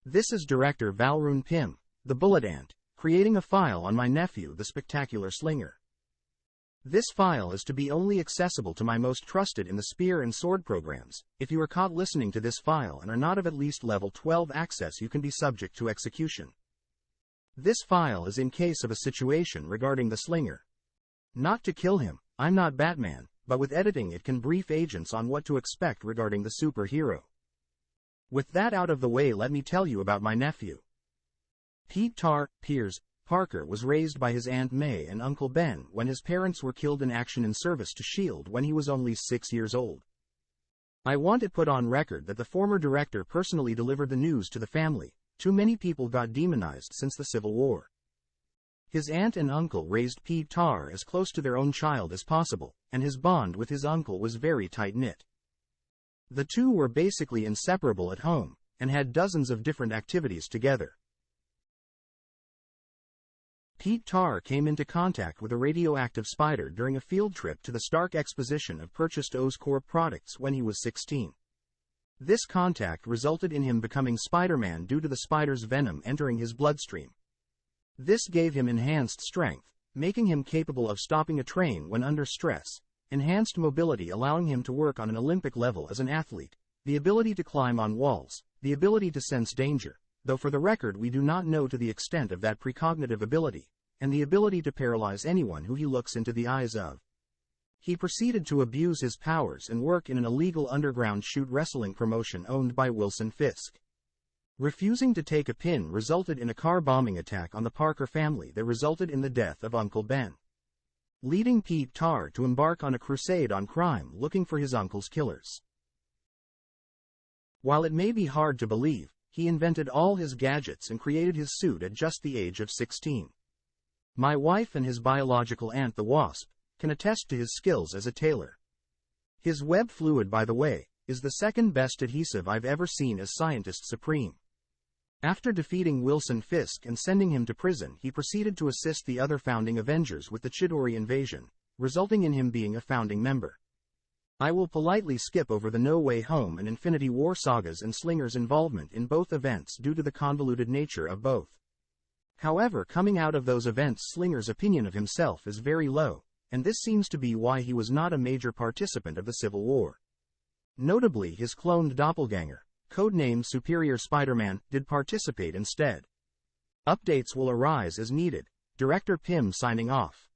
This is director Valrune Pim, the Bullet Ant, creating a file on my nephew, the spectacular Slinger. This file is to be only accessible to my most trusted in the spear and sword programs. If you are caught listening to this file and are not of at least level 12 access, you can be subject to execution. This file is in case of a situation regarding the Slinger. Not to kill him, I'm not Batman, but with editing it can brief agents on what to expect regarding the superhero. With that out of the way, let me tell you about my nephew. Pete Piers Parker was raised by his Aunt May and Uncle Ben when his parents were killed in action in service to S.H.I.E.L.D. when he was only 6 years old. I want it put on record that the former director personally delivered the news to the family. Too many people got demonized since the Civil War. His aunt and uncle raised Pete as close to their own child as possible, and his bond with his uncle was very tight-knit. The two were basically inseparable at home, and had dozens of different activities together. Pete came into contact with a radioactive spider during a field trip to the Stark Exposition of purchased Oscorp products when he was 16. This contact resulted in him becoming Spider-Man due to the spider's venom entering his bloodstream. This gave him enhanced strength, making him capable of stopping a train when under stress, enhanced mobility allowing him to work on an Olympic level as an athlete, the ability to climb on walls, the ability to sense danger, though for the record we do not know to the extent of that precognitive ability, and the ability to paralyze anyone who he looks into the eyes of. He proceeded to abuse his powers and work in an illegal underground shoot wrestling promotion owned by Wilson Fisk. Refusing to take a pin resulted in a car bombing attack on the Parker family that resulted in the death of Uncle Ben, leading Pete to embark on a crusade on crime looking for his uncle's killers. While it may be hard to believe, he invented all his gadgets and created his suit at just the age of 16. My wife and his biological aunt the Wasp can attest to his skills as a tailor. His web fluid, by the way, is the second best adhesive I've ever seen as Scientist Supreme. After defeating Wilson Fisk and sending him to prison, he proceeded to assist the other founding Avengers with the Chidori invasion, resulting in him being a founding member. I will politely skip over the No Way Home and Infinity War sagas and Slinger's involvement in both events due to the convoluted nature of both. However, coming out of those events, Slinger's opinion of himself is very low, and this seems to be why he was not a major participant of the Civil War. Notably, his cloned doppelganger, codenamed Superior Spider-Man, did participate instead. Updates will arise as needed. Director Pim signing off.